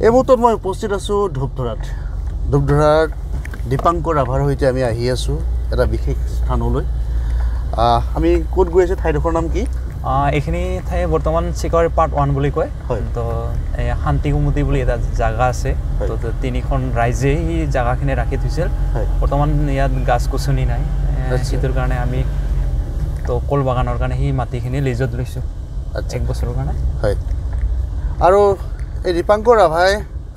এই মুহূৰ্তত মই উপস্থিত আছোঁ ধূপধৰাত দীপাংকৰ ৰাভাৰ সৈতে আমি আহি আছোঁ এটা বিশেষ স্থানলৈ আমি ক'ত গৈ আছোঁ ঠাইডোখৰ নাম কি এইখিনি ঠাই বৰ্তমান চিকাৰী পাৰ্ট 1 বুলি কয় তো শান্তি কুমুতি বুলি এটা জাগা আছে তো তিনিখন ৰাইজে এই জাগাখিনি ৰাখি থৈছিল বৰ্তমান ইয়াত গাছ গছনি নাই সেইটোৰ কাৰণে আমি তো কল বাগানৰ কাৰণে সেই মাটিখিনি লিজত লৈছোঁ 1 বছৰৰ কাৰণে হয় আৰু এই দীপাংকৰ ৰাভাই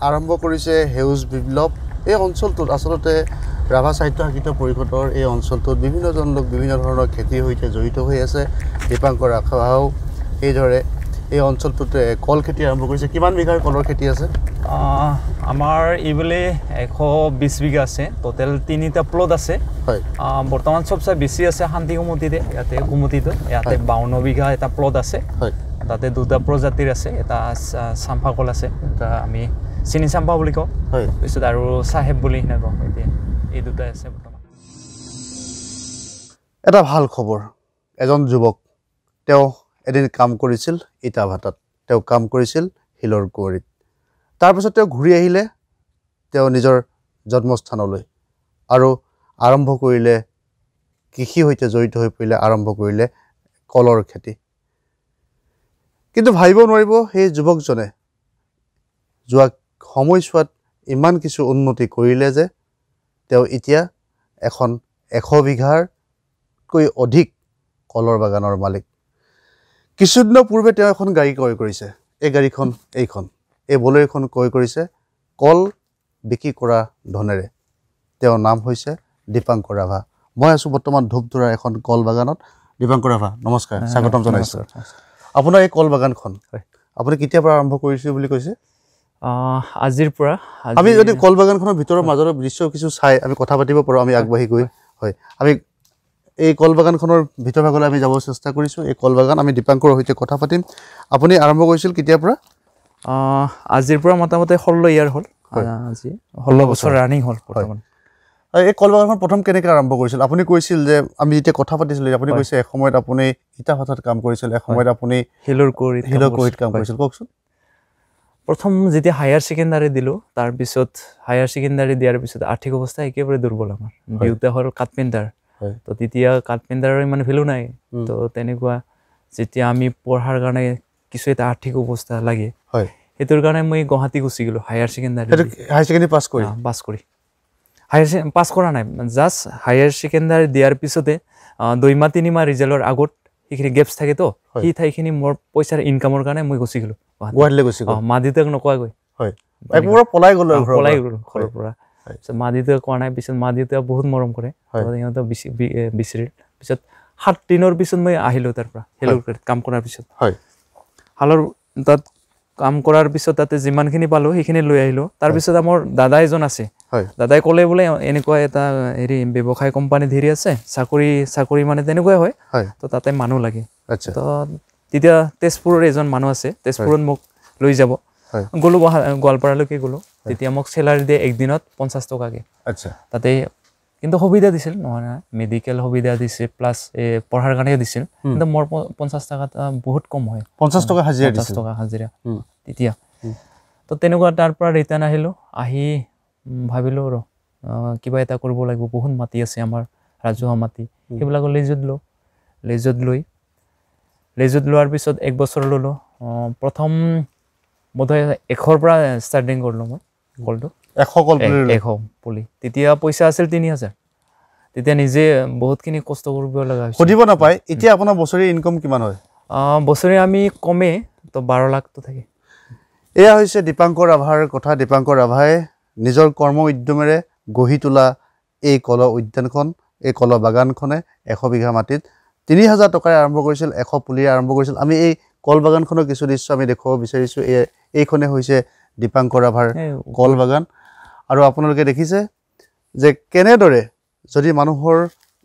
আৰম্ভ কৰিছে সেউজ বিপ্লৱ এই অঞ্চলটোত আচলতে ৰাভা সাহিত্য সাহিত্য পৰিষদৰ এই অঞ্চলটোত বিভিন্নজন লোক বিভিন্ন ধৰণৰ খেতিৰ সৈতে জড়িত হৈ আছে দীপাংকৰ ৰাভাও এইদৰে এই অঞ্চলটোত কল খেতি আৰম্ভ কৰিছে কিমান বিঘাৰ কলৰ খেতি আছে আমাৰ এইবলে 120 বিঘা আছে টোটাল 3টা প্লট আছে হয় বৰ্তমান সবচে বেছি আছে শান্তি কুমুতিতে ইয়াতে কুমুতিটো ইয়াতে 52 বিঘা এটা প্লট আছে হয় তাতে দুটা প্ৰজাতিৰ আছে এটা চাম্পা কল আছে এটা আমি চিনি চাম্পা বুলি কওঁ হয় পিছত আৰু সাহেব বুলি নকওঁ এতিয়া এই দুটা আছে বৰ্তমান এটা ভাল খবৰ এজন যুৱক তেওঁ এদিন কাম কৰিছিল ইটা ভাটাত তেওঁ কাম কৰিছিল হিলৰ কুঁৱৰীত তাৰপিছত তেওঁ ঘূৰি আহিলে তেওঁ নিজৰ জন্মস্থানলৈ আৰু আৰম্ভ কৰিলে কৃষিৰ সৈতে জড়িত হৈ পৰিলে আৰম্ভ কৰিলে কলৰ খেতি কিন্তু ভাবিব নোৱাৰিব সেই যুৱকজনে যোৱা সময়ছোৱাত ইমান কিছু উন্নতি কৰিলে যে তেওঁ এতিয়া এখন 100 বিঘাৰকৈ অধিক কলৰ বাগানৰ মালিক কিছুদিনৰ পূৰ্বে তেওঁ এখন গাড়ী ক্ৰয় কৰিছে এই গাড়ীখন এই বলেৰোখন ক্ৰয় কৰিছে কল বিক্ৰী কৰা ধনেৰে তেওঁৰ নাম হৈছে দীপাংকৰ ৰাভা মই আছোঁ বৰ্তমান ধূপধৰাৰ এখন কল বাগানত দীপাংকৰ ৰাভা নমস্কাৰ স্বাগতম জনাইছোঁ আপোনাৰ এই কল বাগানখন আপুনি কেতিয়াৰ পৰা আৰম্ভ কৰিছিল বুলি কৈছে আজিৰ পৰা আমি যদি কল বাগানখনৰ ভিতৰৰ মাজৰ দৃশ্য কিছু চাই আমি কথা পাতিব পাৰোঁ আমি আগবাঢ়ি গৈ হয় আমি এই কল বাগানখনৰ ভিতৰ ভাগলৈ আমি যাব চেষ্টা কৰিছোঁ এই কল বাগান আমি দীপাংকৰ সৈতে কথা পাতিম আপুনি আৰম্ভ কৰিছিল কেতিয়াৰ পৰা আজিৰ পৰা মোটামুটি 16 ইয়াৰ হ'ল আজি 16 বছৰ ৰানিং হ'ল বৰ্তমান এই কল বাগানখন প্ৰথম কেনেকৈ আৰম্ভ কৰিছিল আপুনি কৈছিল যে আমি যেতিয়া কথা পাতিছিলোঁ আপুনি কৈছে এসময়ত আপুনি ইটা ভাটাত কাম কৰিছিল এসময়ত আপুনি হিলৰ কুঁৱৰীত কাম কৰিছিল কওকচোন প্ৰথম যেতিয়া হায়াৰ সেকেন্ডাৰী দিলোঁ তাৰপিছত হায়াৰ সেকেন্ডাৰী দিয়াৰ পিছত আৰ্থিক অৱস্থা একেবাৰে দুৰ্বল আমাৰ দেউতা হ'ল কাৰ্পেণ্টাৰ তো তেতিয়া কাৰ্পেণ্টাৰৰ ইমান ভেলু নাই তো তেনেকুৱা যেতিয়া আমি পঢ়াৰ কাৰণে কিছু এটা আৰ্থিক অৱস্থা লাগে সেইটোৰ কাৰণে মই গুৱাহাটী গুচি গ'লোঁ হায়াৰ সেকেন্ডাৰী পাছ কৰি পাছ কৰা নাই জাষ্ট হায়াৰ সেকেন্ডাৰী দিয়াৰ পিছতে 2 মাহ 3 মাহ ৰিজাল্টৰ আগত এইখিনি গেপছ থাকে তো সেই ঠাইখিনি মোৰ পইচাৰ ইনকামৰ কাৰণে মই গুচি গ'লোঁ গুৱাহাটীলৈ গুচি গ'ল মা দেউতাক নকোৱাগৈ হয় একবাৰ পলাই গ'লো ঘৰৰ পৰা মা দেউতাক কোৱা নাই পিছত মা দেউতাই বহুত মৰম কৰে সিহঁতে বিচাৰিল পিছত 7 দিনৰ পিছত মই আহিলোঁ তাৰ পৰা হেলৰ কাম কৰাৰ পিছত হয় হালৰ তাত কাম কৰাৰ পিছত তাতে যিমানখিনি পালোঁ সেইখিনি লৈ আহিলোঁ তাৰপিছত আমাৰ দাদা এজন আছে দাদাই ক'লে বোলে এনেকুৱা এটা হেৰি ব্যৱসায় কোম্পানী ধৰি আছে চাকৰি মানে তেনেকুৱাই হয় তো তাতে মানুহ লাগে তো তেতিয়া তেজপুৰৰ এজন মানুহ আছে তেজপুৰত মোক লৈ যাব গ'লোঁ গোৱালপাৰালৈকে গ'লোঁ তেতিয়া মোক চেলাৰী দিয়ে একদিনত 50 টকাকৈ তাতে কিন্তু সুবিধা দিছিল নহয় মেডিকেল সুবিধা দিছিল প্লাছ পঢ়াৰ কাৰণে দিছিল কিন্তু মোৰ 50 টকা বহুত কম হয় 50 টকা হাজিৰা তেতিয়া তো তেনেকুৱা তাৰ পৰা ৰিটাৰ্ণ আহিলোঁ আহি ভাবিলোঁ আৰু কিবা এটা কৰিব লাগিব বহুত মাটি আছে আমাৰ ৰাজহুৱা মাটি সেইবিলাক লেজত লোৱাৰ পিছত 1 বছৰ ল'লোঁ প্ৰথম বোধহয় 100ৰ পৰা ষ্টাৰ্টিং কৰিলোঁ মই কলটো 100 পুলি তেতিয়া পইচা আছিল 3000 তেতিয়া নিজে বহুতখিনি কষ্ট কৰিব লগা হৈছিল সুধিব নাপায় এতিয়া আপোনাৰ বছৰি ইনকাম কিমান হয় বছৰি আমি কমে তো 12 লাখ তো থাকে এয়া হৈছে দীপাংকৰ ৰাভাৰ কথা দীপাংকৰ ৰাভাই নিজৰ কৰ্ম উদ্যমেৰে গঢ়ি তোলা এই কলৰ উদ্যানখন এই কলৰ বাগানখনে 100 বিঘা মাটিত 3000 টকাৰে আৰম্ভ কৰিছিল 100 পুলিৰে আৰম্ভ কৰিছিল আমি এই কল বাগানখনৰ কিছু দৃশ্য আমি দেখুৱাব বিচাৰিছোঁ এইখনে হৈছে দীপাংকৰ ৰাভাৰ কল বাগান আৰু আপোনালোকে দেখিছে যে কেনেদৰে যদি মানুহৰ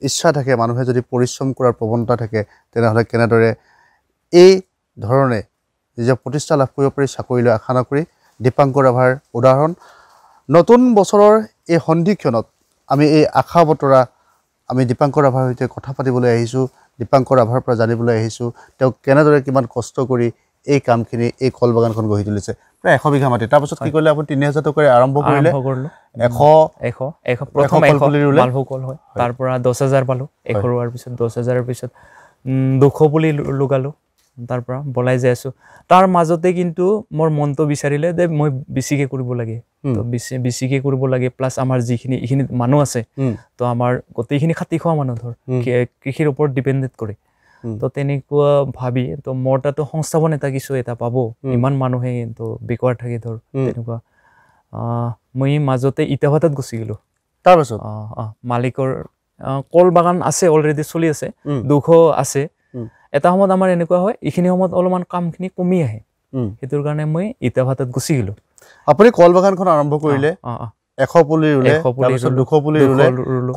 ইচ্ছা থাকে মানুহে যদি পৰিশ্ৰম কৰাৰ প্ৰৱণতা থাকে তেনেহ'লে কেনেদৰে এই ধৰণে নিজৰ প্ৰতিষ্ঠা লাভ কৰিব পাৰি চাকৰিলৈ আশা নকৰি দীপাংকৰ ৰাভাৰ উদাহৰণ নতুন বছৰৰ এই সন্ধিক্ষণত আমি এই আশা বতৰা আমি দীপাংকৰ ৰাভাৰ সৈতে কথা পাতিবলৈ আহিছোঁ দীপাংকৰ ৰাভাৰ পৰা জানিবলৈ আহিছোঁ তেওঁ কেনেদৰে কিমান কষ্ট কৰি এই কামখিনি এই কল বাগানখন গঢ়ি তুলিছে প্ৰায় 100 বিঘা মাটি তাৰপিছত কি কৰিলে আপুনি 3000 টকাৰে আৰম্ভ কৰিলে 100 প্ৰথম কল পুলি ৰুলে মালভোগ কল হয় তাৰ পৰা 10000 পালো 1 ৰোৱাৰ পিছত 10000ৰ পিছত 200 পুলি লগালো তাৰ পৰা বলাই যাই আছো তাৰ মাজতে কিন্তু মোৰ মনটো বিচাৰিলে যে মই বেছিকে কৰিব লাগে তো বেছিকে কৰিব লাগে প্লাস আমাৰ যিখিনি ইখিনি মানুহ আছে তো আমাৰ গতেখিনি খাতি খোৱা মানুহ ধৰ কৃষিৰ ওপৰত ডিপেন্ডেন্ট কৰে তো তেনেকুৱা ভাবি তো মোৰ তাতো সংস্থাপন এটা পাবো ইমান মানুহে তো বেকাৰ থাকে ধৰ তেনেকুৱা মই মাজতে ইটাভাটাত গুছি গলো তাৰ পাছত মালিকৰ কল বাগান আছে অলৰেডি চলি আছে 200 আছে এটা সময়ত আমাৰ এনেকুৱা হয় ইখিনি সময়ত অলপমান কামখিনি কমি আহে হেতুৰ কাৰণে মই ইটাভাটাত গুছি গলো আপুনি কল বাগানখন আৰম্ভ কৰিলে 100 পুলি ৰুলে তাৰপিছত 200 পুলি ৰুলে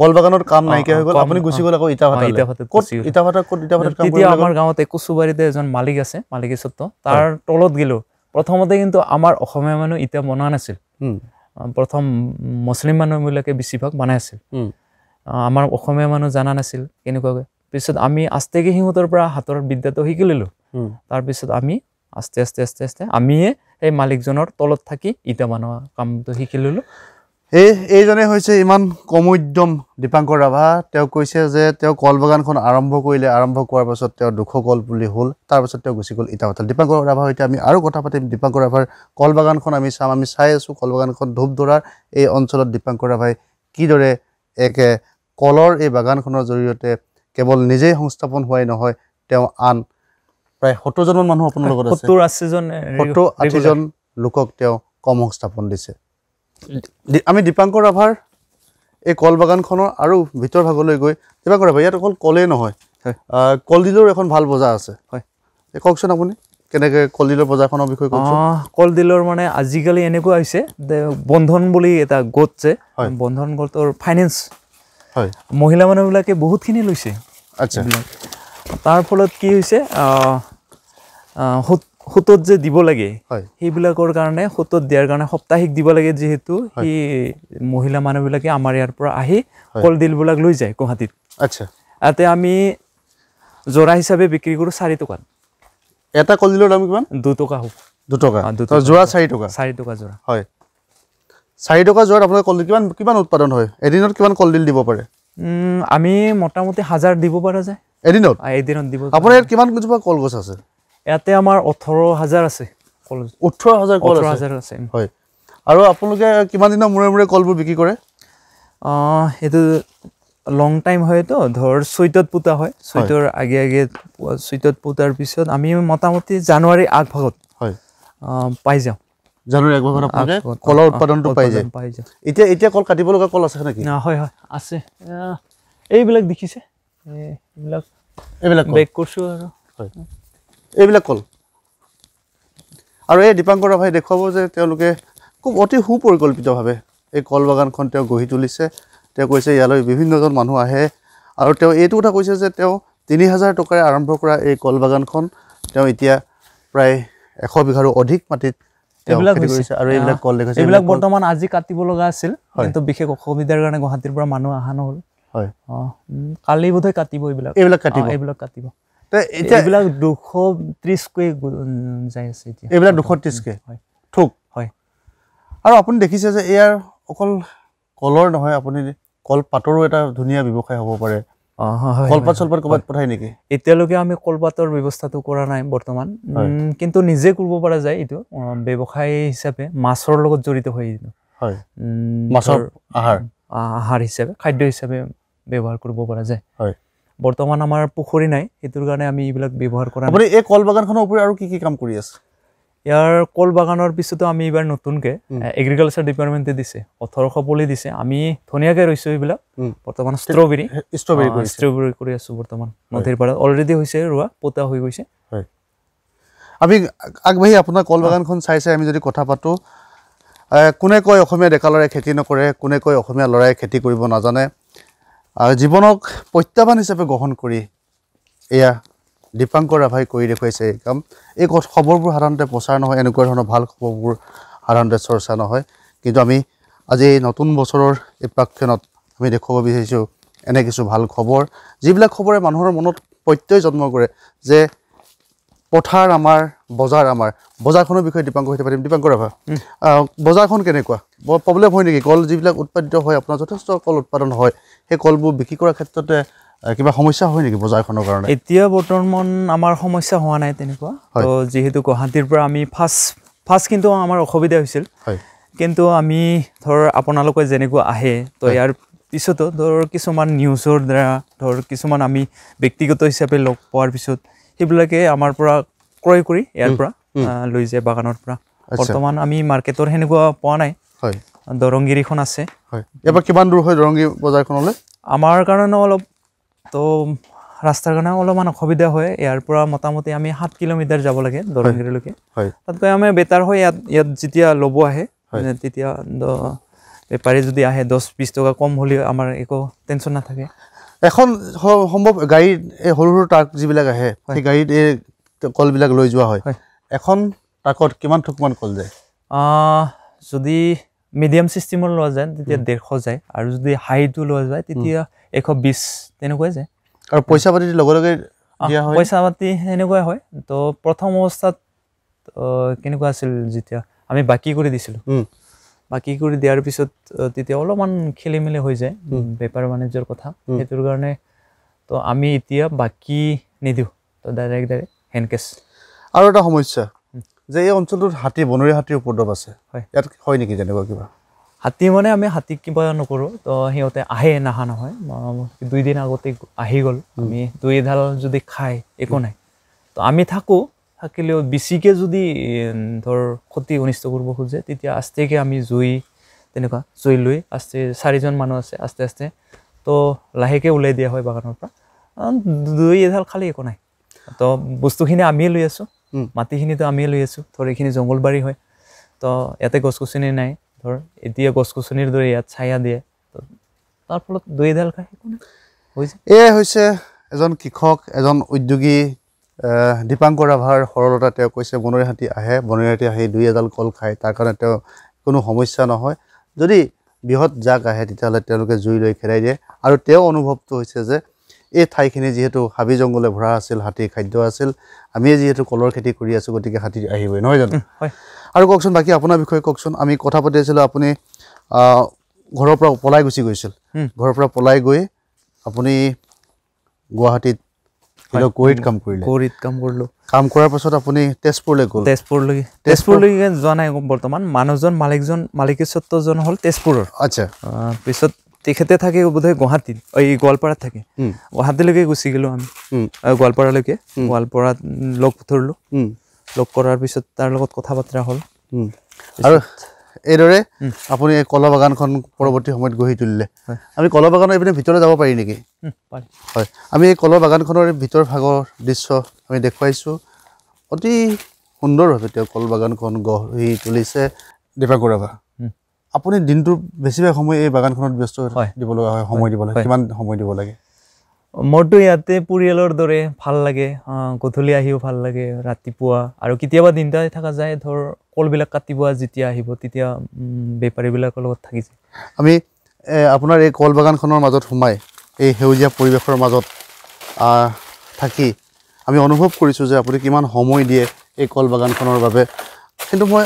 কল বাগানৰ কাম নাইকিয়া হৈ গল আপুনি গুছি গল আকৌ ইটাভাটাত ক'ত ইটাভাটাত কাম তেতিয়া আমাৰ গাঁৱতে কুচুবাৰীতে এজন মালিক আছে মালিকে সত্য তাৰ তলত গেলো প্ৰথমতে কিন্তু আমাৰ অসমীয়া মানুহ ইটা বনোৱা নাছিল প্ৰথম মুছলিম মানুহবিলাকে বেছিভাগ বনাই আছিল আমাৰ অসমীয়া মানুহ জানা নাছিল কেনেকুৱাকৈ পিছত আমি আস্তেকে সিহঁতৰ পৰা হাতৰ বিদ্যাটো শিকি ললো তাৰ পিছত আমি আস্তে আস্তে আমিয়ে এই মালিকজনৰ তলত থাকি ইটা বনোৱা কামটো শিকি ললো এইজনে হৈছে ইমান কমোদ্যম দীপাংকৰ ৰাভা তেওঁ কৈছে যে তেওঁ কল বাগানখন আৰম্ভ কৰিলে আৰম্ভ কৰাৰ পাছত তেওঁ 200 কল পুলি হ'ল তাৰ পাছত তেওঁ গুছি গল ইটাভাটাত দীপাংকৰ ৰাভা হৈছে আমি আৰু কথা পাতিম দীপাংকৰ ৰাভাৰ কল বাগানখন আমি চাই আছো কল বাগানখন ধূপধৰাৰ এই অঞ্চলত দীপাংকৰ ৰাভাই কিদৰে এক কলৰ এই বাগানখনৰ জৰিয়তে কেৱল নিজেই সংস্থাপন হোৱাই নহয় তেওঁ আন প্ৰায় 70 জন মানুহ আপোনাৰ লগত আছে 70 জন লোকক তেওঁ কম সংস্থাপন দিছে আমি দীপাংকৰ ৰাভাৰ এই কল বাগানখনৰ আৰু ভিতৰ ভাগলৈ গৈ দীপাংকৰ ৰাভা ইয়াত অকল কলেই নহয় কলডিলৰ এখন ভাল বজাৰ আছে হয় কওকচোন আপুনি কেনেকৈ কলডিলৰ বজাৰখনৰ বিষয়ে কওকচোন কলডিলৰ মানে আজিকালি এনেকুৱা হৈছে বন্ধন বুলি এটা গোট যে বন্ধন গোটৰ ফাইনেন্স হয় মহিলা মানুহবিলাকে বহুতখিনি লৈছে আচ্ছা তাৰ ফলত কি হৈছে হুতত যে দিব লাগে সেইবিলাকৰ কাৰণে হুতত দিয়াৰ কাৰণে সাপ্তাহিক দিব লাগে যেহেতু সেই মহিলা মানুহবিলাকে আমাৰ ইয়াৰ পৰা আহি কলডিলবিলাক লৈ যায় গুৱাহাটীত আচ্ছা ইয়াতে আমি জোৰা হিচাপে বিক্ৰী কৰোঁ 4 টকা এটা কলডিলৰ দাম কিমান 2 টকা হ'ব 2 টকা জোৰা 4 টকা 4 টকা জোৰা হয় 4 টকা জোৰাত আপোনাৰ কলডিল কিমান উৎপাদন হয় এদিনত কিমান কলডিল দিব পাৰে আমি মোটামুটি 1000 দিব পৰা যায় এদিনত দিব আপোনাৰ ইয়াত কিমান গছজোপা কলগছ আছে ইয়াতে আমাৰ 18000 আছে কল 18000 কল আছে হয় আৰু আপোনালোকে কিমান দিনৰ মূৰে কলবোৰ বিক্ৰী কৰে এটো লং টাইম হয় তো ধৰ চৈতত পুতা হয় চৈতৰ আগে চৈতত পুতাৰ পিছত আমি মোটামুটি জানুৱাৰী আগভাগত হয় পাই যাওঁ জানুৱাৰী আগভাগত আপোনালোকে কলৰ উৎপাদনটো পাই যায় এতিয়া কল কাটিব লগা কল আছে নেকি হয় আছে এইবিলাক দেখিছে এইবিলাক বেক কৰছো আৰু হয় এইবিলাক কল আৰু এই দীপাংকৰ ৰাভাই দেখুৱাব যে তেওঁলোকে খুব অতি সুপৰিকল্পিতভাৱে এই কল বাগানখন তেওঁ গঢ়ি তুলিছে তেওঁ কৈছে ইয়ালৈ বিভিন্নজন মানুহ আহে আৰু তেওঁ এইটো কথা কৈছে যে তেওঁ 3000 টকাৰে আৰম্ভ কৰা এই কল বাগানখন তেওঁ এতিয়া প্ৰায় 100 বিঘাৰো অধিক মাটিত এইবিলাক কৰিছে আৰু এইবিলাক কল দেখাইছে এইবিলাক বৰ্তমান আজি কাটিব লগা আছিল কিন্তু বিশেষ অসুবিধাৰ কাৰণে গুৱাহাটীৰ পৰা মানুহ আহা নহল হয় কালি বোধহয় কাটিব এইবিলাক কাটিব এইবিলাক 230 কৈ যাই আছে এতিয়া এইবিলাক 230 কে হয় ঠিক হয় আৰু আপুনি দেখিছে যে ইয়াৰ অকল কলৰ নহয় আপুনি কল পাতৰো এটা ধুনীয়া ব্যৱসায় হ'ব পাৰে কলপাত চলপাত ক'বাত পঠাই নেকি এতিয়ালৈকে আমি কলপাতৰ ব্যৱস্থাটো কৰা নাই বৰ্তমান কিন্তু নিজে কৰিব পৰা যায় এইটো ব্যৱসায় হিচাপে মাছৰ লগত জড়িত হৈ হয় মাছৰ আহাৰ হিচাপে খাদ্য হিচাপে ব্যৱহাৰ কৰিব পৰা যায় হয় বৰ্তমান আমাৰ পুখুৰী নাই হেতুৰ কাৰণে আমি এইবিলাক ব্যৱহাৰ কৰা আপুনি এই কল বাগানখনৰ ওপৰত আৰু কি কাম কৰি আছে ইয়াৰ কল বাগানৰ পিছতো আমি এবাৰ নতুনকে এগ্ৰিকালচাৰ ডিপাৰ্টমেণ্টে দিছে 1800 পুলি দিছে আমি ধুনীয়াকৈ ৰৈছো এইবিলাক বৰ্তমান ষ্ট্ৰবেৰী কৰি আছো বৰ্তমান নদীৰ পাৰত অলৰেডি হৈছে ৰোৱা পোতা হৈ গৈছে হয় আমি আগবাঢ়ি আপোনাৰ কল বাগানখন চাই আমি যদি কথা পাতো কোনে কয় অসমীয়া ডেকা ল'ৰাই খেতি নকৰে কোনে কয় অসমীয়া ল'ৰাই খেতি কৰিব নাজানে জীৱনক প্ৰত্যাহ্বান হিচাপে গ্ৰহণ কৰি এয়া দীপাংকৰ ৰাভাই কৰি দেখুৱাইছে এই কাম এই খবৰবোৰ সাধাৰণতে প্ৰচাৰ নহয় এনেকুৱা ধৰণৰ ভাল খবৰবোৰ সাধাৰণতে চৰ্চা নহয় কিন্তু আমি আজি এই নতুন বছৰৰ এই প্ৰাক্ষণত আমি দেখুৱাব বিচাৰিছোঁ এনে কিছু ভাল খবৰ যিবিলাক খবৰে মানুহৰ মনত প্ৰত্যয় জন্ম কৰে যে পথাৰ আমাৰ বজাৰ আমাৰ বজাৰখনৰ বিষয়ে দীপাংকৰ সৈতে পাতিম দীপাংকৰ ৰাভা বজাৰখন কেনেকুৱা বৰ প্ৰব্লেম হয় নেকি কল যিবিলাক উৎপাদিত হয় আপোনাৰ যথেষ্ট কল উৎপাদন হয় সেই কলবোৰ বিক্ৰী কৰাৰ ক্ষেত্ৰতে কিবা সমস্যা হয় নেকি বজাৰখনৰ কাৰণে এতিয়া বৰ্তমান আমাৰ সমস্যা হোৱা নাই তেনেকুৱা তো যেহেতু গুৱাহাটীৰ পৰা আমি ফাৰ্ষ্ট কিন্তু আমাৰ অসুবিধা হৈছিল কিন্তু আমি ধৰ আপোনালোকে যেনেকুৱা আহে তো ইয়াৰ পিছতো ধৰ কিছুমান নিউজৰ দ্বাৰা ধৰ কিছুমান আমি ব্যক্তিগত হিচাপে লগ পোৱাৰ পিছত সেইবিলাকে আমাৰ পৰা ক্ৰয় কৰি ইয়াৰ পৰা লৈ যায় বাগানৰ পৰা বৰ্তমান আমি মাৰ্কেটৰ সেনেকুৱা পোৱা নাই দৰংগিৰিখন আছে এবাৰ কিমান দূৰ হয় দৰংগি বজাৰখনলৈ আমাৰ কাৰণে অলপ তো ৰাস্তাৰ কাৰণে অলপমান অসুবিধা হয় ইয়াৰ পৰা মোটামুটি আমি 7 কিলোমিটাৰ যাব লাগে দৰংগিৰিলৈকে তাতকৈ আমি বেটাৰ হয় ইয়াত যেতিয়া ল'ব আহে তেতিয়া বেপাৰী যদি আহে 10-20 টকা কম হ'লেও আমাৰ একো টেনশ্যন নাথাকে এখন সম্ভৱ গাড়ীত সৰু সৰু ট্ৰাক যিবিলাক আহে সেই গাড়ীত এই কলবিলাক লৈ যোৱা হয় এখন ট্ৰাকত কিমান থোকমান কল যায় যদি মিডিয়াম চিষ্টেমৰ লোৱা যায় তেতিয়া 150 যায় আৰু যদি হাইটো লোৱা যায় তেতিয়া 120 তেনেকুৱাই যায় আৰু পইচা পাতি লগে লগে দিয়া হয় পইচা পাতি এনেকুৱাই হয় তো প্ৰথম অৱস্থাত কেনেকুৱা আছিল যেতিয়া আমি বাকি কৰি দিছিলোঁ বাকি কৰি দিয়াৰ পিছত তেতিয়া অলপমান খেলি মেলি হৈ যায় বেপাৰ বাণিজ্যৰ কথা সেইটোৰ কাৰণে তো আমি এতিয়া বাকি নিদিওঁ তো ডাইৰেক্ট হেণ্ড কেছ আৰু এটা সমস্যা যে এই অঞ্চলটোত হাতী বনৰীয়া হাতীৰ উপদ্ৰৱ আছে ইয়াত হয় নেকি তেনেকুৱা কিবা হাতী মানে আমি হাতীক কিবা নকৰোঁ তো সিহঁতে আহে নাহা নহয় 2 দিন আগতে আহি গ'ল আমি 2 এডাল যদি খায় একো নাই তো আমি থাকোঁ থাকিলেও বেছিকৈ যদি ধৰ ক্ষতি অনিষ্ট কৰিব খোজে তেতিয়া আস্তেকৈ আমি জুই তেনেকুৱা জুই লৈ আস্তে 4জন মানুহ আছে আস্তে আস্তে তো লাহেকৈ ওলাই দিয়া হয় বাগানৰ পৰা 2 এডাল খালি একো নাই তো বস্তুখিনি আমিয়ে লৈ আছোঁ মাটিখিনিতো আমিয়ে লৈ আছোঁ ধৰ এইখিনি জংঘলবাৰী হয় তো ইয়াতে গছ গছনি নাই ধৰ এতিয়া গছ গছনিৰ দৰে ইয়াত ছায়া দিয়ে তো তাৰ ফলত 2 এডাল খাই একো নাই হৈছে এয়াই হৈছে এজন কৃষক এজন উদ্যোগী দীপাংকৰ ৰাভাৰ সৰলতা তেওঁ কৈছে বনৰীয়া হাতী আহে বনৰীয়া হাতী আহি 2 এডাল কল খায় তাৰ কাৰণে তেওঁ কোনো সমস্যা নহয় যদি বৃহৎ জাক আহে তেতিয়াহ'লে তেওঁলোকে জুই লৈ খেদাই দিয়ে আৰু তেওঁ অনুভৱটো হৈছে যে এই ঠাইখিনি যিহেতু হাবি জংঘলে ভৰা আছিল হাতীৰ খাদ্য আছিল আমি যিহেতু কলৰ খেতি কৰি আছোঁ গতিকে হাতী আহিবই নহয় জানো আৰু কওকচোন বাকী আপোনাৰ বিষয়ে কওকচোন আমি কথা পাতি আছিলোঁ আপুনি ঘৰৰ পৰা পলাই গুচি গৈছিল ঘৰৰ পৰা পলাই গৈ আপুনি গুৱাহাটীত কোৰিত কাম কৰিলোঁ কাম কৰাৰ পাছত আপুনি তেজপুৰলৈ গ'ল তেজপুৰলৈকে যোৱা নাই বৰ্তমান মানুহজন মালিকীস্বত্বজন হ'ল তেজপুৰৰ আচ্ছা পিছত তেখেতে থাকে বোধহয় গুৱাহাটীত এই গোৱালপাৰাত থাকে গুৱাহাটীলৈকে গুচি গ'লোঁ আমি গোৱালপাৰালৈকে গোৱালপাৰাত লগ ধৰিলোঁ লগ কৰাৰ পিছত তাৰ লগত কথা বতৰা হ'ল আৰু এইদৰে আপুনি এই কলৰ বাগানখন পৰৱৰ্তী সময়ত গঢ়ি তুলিলে আমি কলৰ বাগানৰ এইপিনে ভিতৰলৈ যাব পাৰি নেকি হয় আমি এই কলৰ বাগানখনৰ ভিতৰ ভাগৰ দৃশ্য আমি দেখুৱাইছোঁ অতি সুন্দৰভাৱে তেওঁ কল বাগানখন গঢ়ি তুলিছে দীপাংকৰ ৰাভা আপুনি দিনটোৰ বেছিভাগ সময় এই বাগানখনত ব্যস্ত দিব লগা হয় সময় দিব লাগে কিমান সময় দিব লাগে মোৰতো ইয়াতে পৰিয়ালৰ দৰে ভাল লাগে গধূলি আহিও ভাল লাগে ৰাতিপুৱা আৰু কেতিয়াবা দিনটাই থকা যায় ধৰ কলবিলাক কাটিব যেতিয়া আহিব তেতিয়া বেপাৰীবিলাকৰ লগত থাকি যায় আমি আপোনাৰ এই কল বাগানখনৰ মাজত সোমাই এই সেউজীয়া পৰিৱেশৰ মাজত থাকি আমি অনুভৱ কৰিছোঁ যে আপুনি কিমান সময় দিয়ে এই কল বাগানখনৰ বাবে কিন্তু মই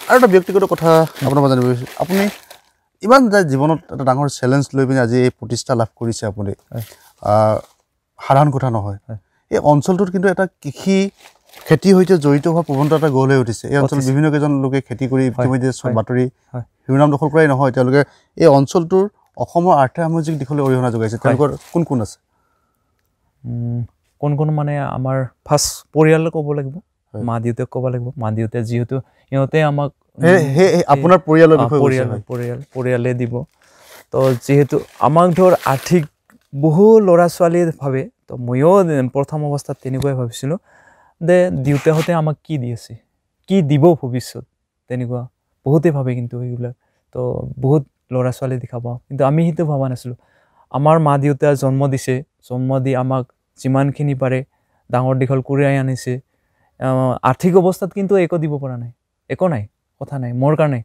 আৰু এটা ব্যক্তিগত কথা আপোনাৰ পৰা জানিব বিচাৰিছোঁ আপুনি ইমান যে জীৱনত এটা ডাঙৰ চেলেঞ্জ লৈ পিনে আজি এই প্ৰতিষ্ঠা লাভ কৰিছে আপুনি সাধাৰণ কথা নহয় এই অঞ্চলটোত কিন্তু এটা কৃষি খেতিৰ সৈতে জড়িত হোৱা প্ৰৱণতা এটা গঢ় লৈ উঠিছে এই অঞ্চলত বিভিন্ন কেইজন লোকে খেতি কৰি ইতিমধ্যে বাতৰি শিৰোনাম দখল কৰাই নহয় তেওঁলোকে এই অঞ্চলটোৰ অসমৰ আৰ্থিক সামাজিক দিশলৈ অৰিহণা যোগাইছে তেওঁলোকৰ কোন কোন আছে কোন মানে আমাৰ ফাৰ্ষ্ট পৰিয়াল ক'ব লাগিব মা দেউতাক ক'ব লাগিব মা দেউতাই যিহেতু সিহঁতে আমাক আপোনাৰ পৰিয়ালৰ পৰিয়ালে দিব তো যিহেতু আমাক ধৰ আৰ্থিক বহু ল'ৰা ছোৱালীয়ে ভাবে তো ময়ো প্ৰথম অৱস্থাত তেনেকুৱাই ভাবিছিলোঁ যে দেউতাহঁতে আমাক কি দি আছে কি দিব ভৱিষ্যত তেনেকুৱা বহুতে ভাবে কিন্তু এইবিলাক তো বহুত ল'ৰা ছোৱালী দেখা পাওঁ কিন্তু আমি সেইটো ভবা নাছিলোঁ আমাৰ মা দেউতাই জন্ম দিছে জন্ম দি আমাক যিমানখিনি পাৰে ডাঙৰ দীঘল কৰি আনিছে আৰ্থিক অৱস্থাত কিন্তু একো দিব পৰা নাই একো নাই কথা নাই মোৰ কাৰণে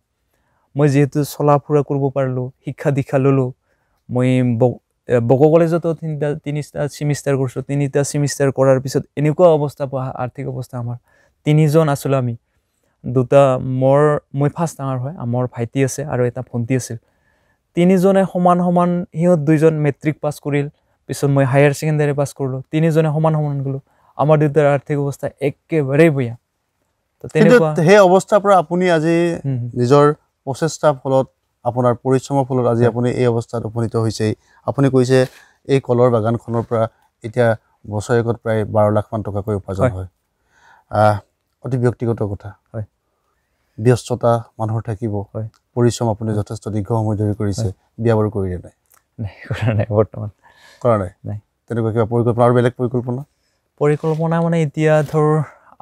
মই যিহেতু চলা ফুৰা কৰিব পাৰিলোঁ শিক্ষা দীক্ষা ল'লোঁ মই বকো কলেজতো তিনিটা সেমিষ্টাৰ কৰিছোঁ 3টা সেমিষ্টাৰ কৰাৰ পিছত এনেকুৱা অৱস্থা আৰ্থিক অৱস্থা আমাৰ 3জন আছিলোঁ আমি দুটা মই ফাৰ্ষ্ট ডাঙৰ হয় আমাৰ ভাইটি আছে আৰু এটা ভণ্টি আছিল 3জনে সমান সিহঁত 2জন মেট্ৰিক পাছ কৰিল পিছত মই হায়াৰ সেকেন্ডাৰী পাছ কৰিলোঁ 3জনে সমান গ'লো আমাৰ দুটাৰ আৰ্থিক অৱস্থা একেবাৰে বেয়া তো তেনেকুৱা সেই অৱস্থাৰ পৰা আপুনি আজি নিজৰ প্ৰচেষ্টাৰ ফলত আপোনাৰ পৰিশ্ৰমৰ ফলত আজি আপুনি এই অৱস্থাত উপনীত হৈছে আপুনি কৈছে এই কলৰ বাগানখনৰ পৰা এতিয়া বছৰেকত প্ৰায় 12 লাখ মান টকাকৈ উপাৰ্জন হয় অতি ব্যক্তিগত কথা হয় ব্যস্ততা মানুহৰ থাকিব হয় পৰিশ্ৰম আপুনি যথেষ্ট দীৰ্ঘ সময় ধৰি কৰিছে বিয়া বাৰু কৰিলে নাই কৰা নাই বৰ্তমান কৰা নাই তেনেকুৱা কিবা পৰিকল্পনা আৰু বেলেগ পৰিকল্পনা মানে এতিয়া ধৰ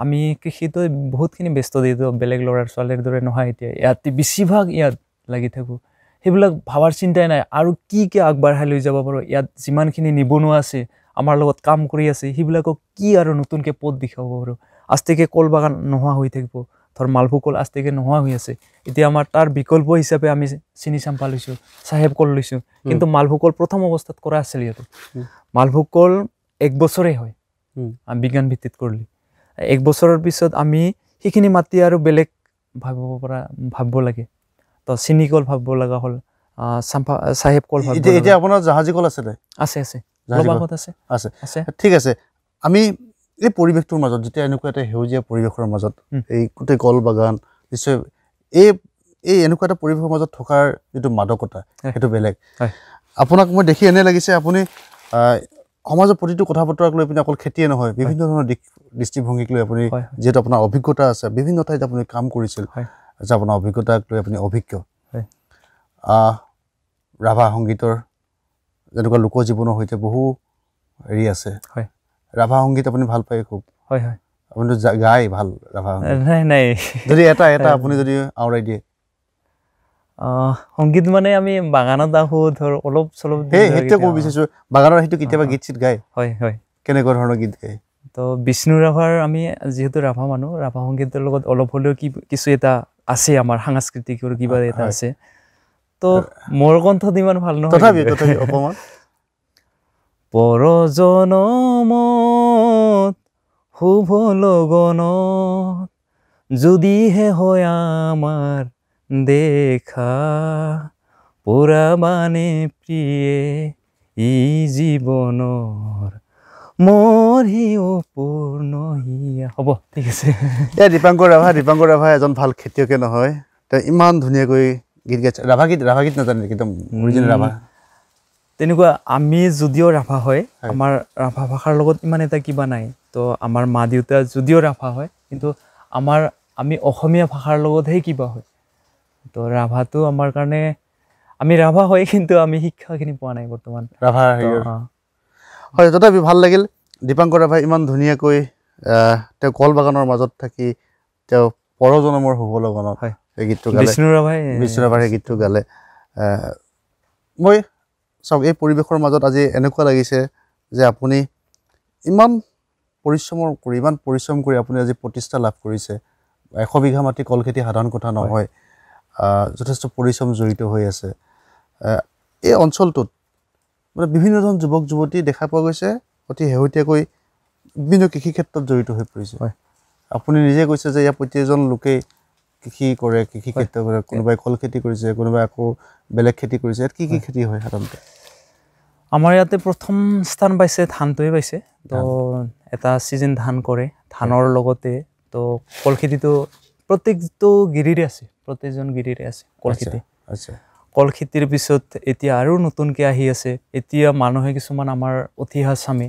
আমি কৃষিটো বহুতখিনি ব্যস্ত দিওঁ বেলেগ ল'ৰা ছোৱালীৰ দৰে নহয় এতিয়া ইয়াত বেছিভাগ ইয়াত লাগি থাকোঁ সেইবিলাক ভাবাৰ চিন্তাই নাই আৰু কি আগবঢ়াই লৈ যাব পাৰোঁ ইয়াত যিমানখিনি নিবনুৱা আছে আমাৰ লগত কাম কৰি আছে সেইবিলাকক কি আৰু নতুনকৈ পথ দেখাব পাৰোঁ আস্তেকে কল বাগান নোহোৱা হৈ থাকিব ধৰ মালভোগ কল আস্তেকে নোহোৱা হৈ আছে এতিয়া আমাৰ তাৰ বিকল্প হিচাপে আমি চিনি চাম্পা লৈছোঁ চাহেব কল লৈছোঁ কিন্তু মালভোগ কল প্ৰথম অৱস্থাত কৰা আছিল ইয়াতে মালভোগ কল 1 বছৰে হয় বিজ্ঞান ভিত্তিত কৰিলে 1 বছৰৰ পিছত আমি সেইখিনি মাটি আৰু বেলেগ ভাবিব লাগে তো চিনি কল ভাবিব লগা হ'ল চাম্পা চাহেব কল ভাবিব এতিয়া আপোনাৰ জাহাজী কল আছে আছে লবাগত আছে ঠিক আছে আমি এই পৰিৱেশটোৰ মাজত যেতিয়া এনেকুৱা এটা সেউজীয়া পৰিৱেশৰ মাজত এই গোটেই কল বাগান নিশ্চয় এই এনেকুৱা এটা পৰিৱেশৰ মাজত থকাৰ যিটো মাদকতা সেইটো বেলেগ আপোনাক মই দেখি এনে লাগিছে আপুনি সমাজৰ প্ৰতিটো কথা বতৰাক লৈ পিনে অকল খেতিয়ে নহয় বিভিন্ন ধৰণৰ দৃষ্টিভংগীক লৈ আপুনি যেহেতু আপোনাৰ অভিজ্ঞতা আছে বিভিন্ন ঠাইত আপুনি কাম কৰিছিল যে আপোনাৰ অভিজ্ঞতাক লৈ আপুনি অভিজ্ঞ ৰাভা সংগীতৰ যেনেকুৱা লোকজীৱনৰ সৈতে বহু হেৰি আছে ৰাভা সংগীত আপুনি ভাল পায় খুব আপুনি গাই ভাল ৰাভা নাই যদি এটা আপুনি যদি আওৰাই দিয়ে সংগীত মানে আমি বাগানত আহোঁ ধৰ অলপ চলপ সেইটোৱে ক'ব বিচাৰিছোঁ বাগানৰ সেইটো কেতিয়াবা গীত চিত গায় হয় কেনেকুৱা ধৰণৰ গীত গায় তো বিষ্ণু ৰাভাৰ আমি যিহেতু ৰাভা মানুহ ৰাভা সংগীতৰ লগত অলপ হ'লেও কিছু এটা আছে আমাৰ সাংস্কৃতিকৰ কিবা এটা আছে তো মোৰ কণ্ঠত ইমান ভাল নহয় তথাপি অপমান পৰজনমত শুভ লগনত যদিহে হয় আমাৰ দেখা পুৰাবানে প্ৰিয়ে ই জীৱনৰ মৰি অপূৰ্ণ হিয়া হ'ব ঠিক আছে দীপাংকৰ ৰাভা এজন ভাল খেতিয়কে নহয় তেওঁ ইমান ধুনীয়াকৈ গীত গাইছে ৰাভা গীত নাজানে একদম অৰিজিনেল ৰাভা তেনেকুৱা আমি যদিও ৰাভা হয় আমাৰ ৰাভা ভাষাৰ লগত ইমান এটা কিবা নাই তো আমাৰ মা দেউতা যদিও ৰাভা হয় কিন্তু আমি অসমীয়া ভাষাৰ লগতহে কিবা হয় তো ৰাভাটো আমাৰ কাৰণে আমি ৰাভা হয় কিন্তু আমি শিক্ষাখিনি পোৱা নাই বৰ্তমান ৰাভা হয় তথাপি ভাল লাগিল দীপাংকৰ ৰাভাই ইমান ধুনীয়াকৈ তেওঁ কল বাগানৰ মাজত থাকি তেওঁ পৰজনমৰ শুভ লগনত এই গীতটো গালে বিষ্ণু ৰাভাই এই গীতটো গালে মই চাওক এই পৰিৱেশৰ মাজত আজি এনেকুৱা লাগিছে যে আপুনি ইমান পৰিশ্ৰম কৰি আপুনি আজি প্ৰতিষ্ঠা লাভ কৰিছে 100 বিঘা মাটি কল খেতি সাধাৰণ কথা নহয় যথেষ্ট পৰিশ্ৰম জড়িত হৈ আছে এই অঞ্চলটোত মানে বিভিন্ন ধৰণৰ যুৱক যুৱতী দেখা পোৱা গৈছে অতি শেহতীয়াকৈ বিভিন্ন কৃষি ক্ষেত্ৰত জড়িত হৈ পৰিছে আপুনি নিজে কৈছে যে ইয়াৰ প্ৰত্যেকজন লোকেই কৃষি কৰে কৃষি ক্ষেত্ৰ কৰে কোনোবাই কল খেতি কৰিছে কোনোবাই আকৌ বেলেগ খেতি কৰিছে ইয়াত কি খেতি হয় সাধাৰণতে আমাৰ ইয়াতে প্ৰথম স্থান পাইছে ধানটোৱে পাইছে তো এটা সিজন ধান কৰে ধানৰ লগতে তো কল খেতিটো প্ৰত্যেকটো প্ৰত্যেকজন গিৰিৰে আছে কল খেতি কল খেতিৰ পিছত এতিয়া আৰু নতুনকৈ আহি আছে এতিয়া মানুহে কিছুমান আমাৰ ঐতিহাস চামে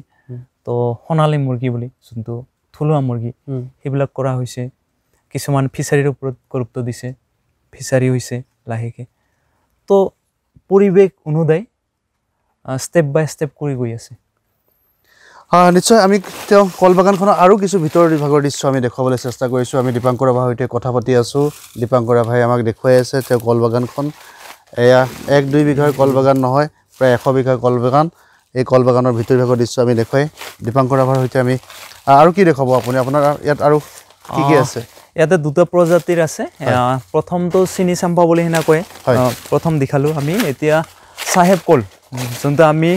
তো সোণালী মুৰ্গী বুলি যোনটো থলুৱা মুৰ্গী সেইবিলাক কৰা হৈছে কিছুমান ফিচাৰীৰ ওপৰত গুৰুত্ব দিছে ফিচাৰী হৈছে লাহেকৈ তো পৰিৱেশ অনুযায়ী ষ্টেপ বাই ষ্টেপ কৰি গৈ আছে নিশ্চয় আমি তেওঁ কল বাগানখনৰ আৰু কিছু ভিতৰৰ বিভাগৰ দৃশ্য আমি দেখুৱাবলৈ চেষ্টা কৰিছোঁ আমি দীপাংকৰ ৰাভাৰ সৈতে কথা পাতি আছোঁ দীপাংকৰ ৰাভাই আমাক দেখুৱাই আছে তেওঁ কল বাগানখন এয়া 1-2 বিঘাৰ কল বাগান নহয় প্ৰায় 100 বিঘা কল বাগান এই কল বাগানৰ ভিতৰ বিভাগৰ দৃশ্য আমি দেখুৱাই দীপাংকৰ ৰাভাৰ সৈতে আমি আৰু কি দেখাব আপুনি আপোনাৰ ইয়াত আৰু কি আছে ইয়াতে দুটা প্ৰজাতিৰ আছে প্ৰথমটো চিনি চাম্পা বুলি হেনা কয় প্ৰথম দেখালোঁ আমি এতিয়া চাহেব কল যোনটো আমি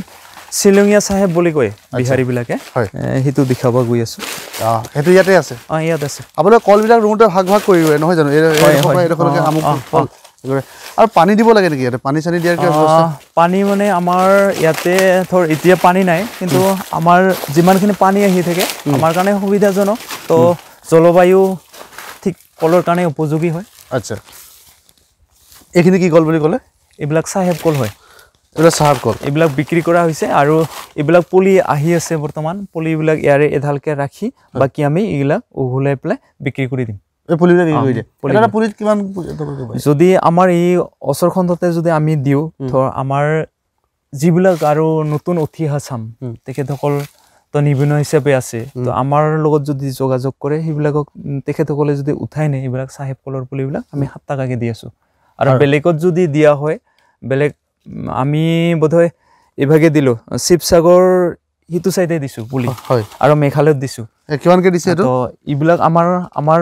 শ্বিলঙীয়া চাহেব বুলি কয় বিহাৰীবিলাকে সেইটো দেখাব গৈ আছোঁ সেইটো ইয়াতে আছে ইয়াত আছে আপোনালোকে কলবিলাক ৰুমতে ভাগ ভাগ কৰি ৰুৱে নহয় জানো এইডোখৰলৈকে আমুক কল আৰু পানী দিব লাগে নেকি ইয়াতে পানী চানী দিয়াৰ কিবা ব্যৱস্থা পানী মানে আমাৰ ইয়াতে ধৰ এতিয়া পানী নাই কিন্তু আমাৰ যিমানখিনি পানী আহি থাকে আমাৰ কাৰণে সুবিধাজনক তো জলবায়ু ঠিক কলৰ কাৰণে উপযোগী হয় আচ্ছা এইখিনি কি কল বুলি ক'লে এইবিলাক চাহেব কল হয় এইবিলাক চাহেব কল এইবিলাক বিক্ৰী কৰা হৈছে আৰু এইবিলাক পুলি আহি আছে বৰ্তমান পুলিবিলাক ইয়াৰে এডালকে ৰাখি বাকী আমি এইবিলাক উঘলাই পেলাই বিক্ৰী কৰি দিম এই পুলিবিলাক বিক্ৰী কৰি দিয়ে এটা পুলিত কিমান যদি আমাৰ এই অচৰখণ্ডতে যদি আমি দিওঁ ধৰ আমাৰ যিবিলাক আৰু নতুন উঠি অহা চাম তেখেতসকল তো নিবনুৱা হিচাপে আছে তো আমাৰ লগত যদি যোগাযোগ কৰে সেইবিলাকক তেখেতসকলে যদি উঠাই নে এইবিলাক চাহেব কলৰ পুলিবিলাক আমি 7 টকাকে দি আছোঁ আৰু বেলেগত যদি দিয়া হয় বেলেগ আমি বোধহয় এভাগে দিলোঁ শিৱসাগৰ হিটো চাইডে দিছোঁ পুলি আৰু মেঘালয়ত দিছোঁ কিমানকে দিছে এইটো তো এইবিলাক আমাৰ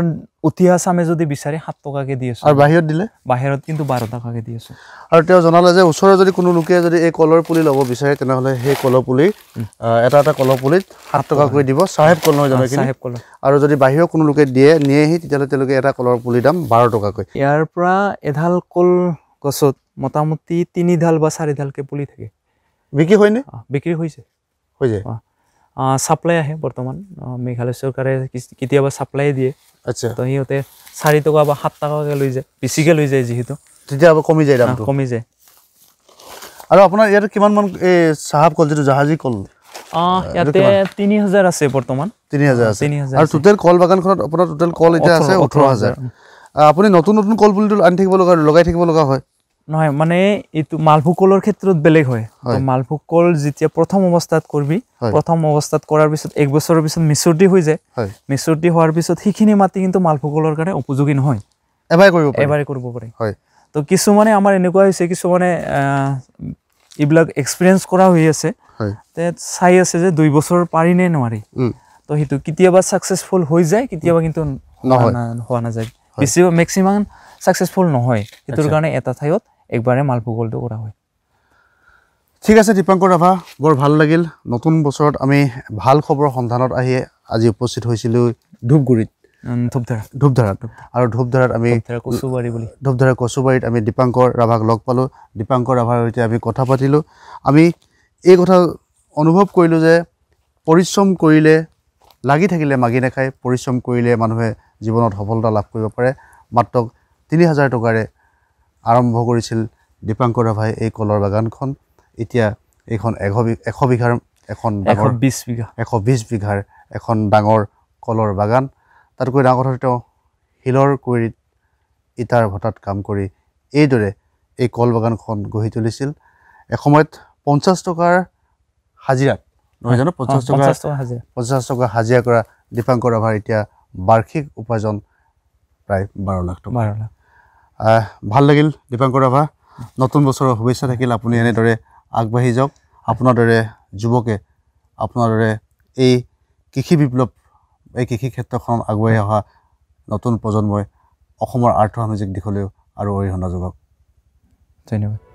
উঠি অহা চামে যদি বিচাৰে 7 টকাকে দি আছোঁ আৰু বাহিৰত দিলে বাহিৰত কিন্তু 12 টকাকে দি আছোঁ আৰু তেওঁ জনালে যে ওচৰৰ যদি কোনো লোকে যদি এই কলৰ পুলি ল'ব বিচাৰে তেনেহ'লে সেই কলৰ পুলি এটা কলৰ পুলিত 7 টকাকৈ দিব চাহেব কল নহয় জানো চাহেব কল আৰু যদি বাহিৰৰ কোনো লোকে নিয়েহি তেতিয়াহ'লে তেওঁলোকে এটা কলৰ পুলিৰ দাম 12 টকাকৈ ইয়াৰ পৰা এডাল কল গছত মোটামুটি 3 ডাল বা 4 ডালকে পুলি থাকে বিক্ৰী হয়নে বিক্ৰী হৈছে হৈ যায় সাপ্লাই আহে বৰ্তমান মেঘালয় চৰকাৰে কেতিয়াবা সাপ্লাই দিয়ে আচ্ছা তো সিহঁতে 4 টকা বা 7 টকাকে লৈ যায় বেছিকৈ লৈ যায় যিহেতু তেতিয়া কমি যায় দামটো কমি যায় আৰু আপোনাৰ ইয়াতে কিমান মান এই চাহাব কল যিটো জাহাজী কল ইয়াতে 3000 আছে বৰ্তমান 3000 আছে আৰু টোটেল কল বাগানখনত আপোনাৰ টোটেল কল এতিয়া আছে 18000 আপুনি নতুন নতুন কল পুলিটো আনি থাকিব লগা লগাই থাকিব লগা হয় নহয় মানে এইটো মালভোগ কলৰ ক্ষেত্ৰত বেলেগ হয় তো মালভোগ কল যেতিয়া প্ৰথম অৱস্থাত কৰবি প্ৰথম অৱস্থাত কৰাৰ পিছত 1 বছৰৰ পিছত মিচুৰিটি হৈ যায় মিচুৰিটি হোৱাৰ পিছত সেইখিনি মাটি কিন্তু মালভোগ কলৰ কাৰণে উপযোগী নহয় এবাৰে কৰিব পাৰে হয় তো কিছুমানে আমাৰ এনেকুৱা হৈছে কিছুমানে এইবিলাক এক্সপিৰিয়েঞ্চ কৰা হৈ আছে তে চাই আছে যে 2 বছৰ পাৰি নে নোৱাৰি তো সেইটো কেতিয়াবা সাকসেসফুল হৈ যায় কেতিয়াবা কিন্তু হোৱা নাযায় বেছি ম্যাক্সিমাম সাকসেসফুল নহয় এটোৰ কাৰণে এটা ঠাইত একবাৰে মালভোগ কলটো কৰা হয় ঠিক আছে দীপাংকৰ ৰাভা বৰ ভাল লাগিল নতুন বছৰত আমি ভাল খবৰৰ সন্ধানত আহি আজি উপস্থিত হৈছিলোঁ ধূপগুৰিত ধূপধাৰাত আৰু ধূপধাৰাত আমি ধূপধাৰা কচুবাৰীত আমি দীপাংকৰ ৰাভাক লগ পালোঁ দীপাংকৰ ৰাভাৰ সৈতে আমি কথা পাতিলোঁ আমি এই কথা অনুভৱ কৰিলোঁ যে পৰিশ্ৰম কৰিলে লাগি থাকিলে মাগি নাখায় পৰিশ্ৰম কৰিলে মানুহে জীৱনত সফলতা লাভ কৰিব পাৰে মাত্ৰ 3000 টকাৰে আৰম্ভ কৰিছিল দীপাংকৰ ৰাভাই এই কলৰ বাগানখন এতিয়া এইখন 100 বিঘাৰ এখন 120 বিঘাৰ এখন ডাঙৰ কলৰ বাগান তাতকৈ ডাঙৰ কথা তেওঁ শিলৰ কুঁৱৰীত ইটাৰ ভটাত কাম কৰি এইদৰে এই কল বাগানখন গঢ়ি তুলিছিল এসময়ত 50 টকাৰ হাজিৰাত নহয় জানো 50 টকা হাজিৰা কৰা দীপাংকৰ ৰাভাৰ এতিয়া বাৰ্ষিক উপাৰ্জন প্ৰায় 12 লাখ টকা ভাল লাগিল দীপাংকৰ ৰাভা নতুন বছৰৰ শুভেচ্ছা থাকিল আপুনি এনেদৰে আগবাঢ়ি যাওক আপোনাৰ দৰে যুৱকে আপোনাৰ দৰে এই কৃষি বিপ্লৱ এই কৃষি ক্ষেত্ৰখন আগুৱাই অহা নতুন প্ৰজন্মই অসমৰ আৰ্থ সামাজিক দিশলৈও আৰু অৰিহণা যোগাওক ধন্যবাদ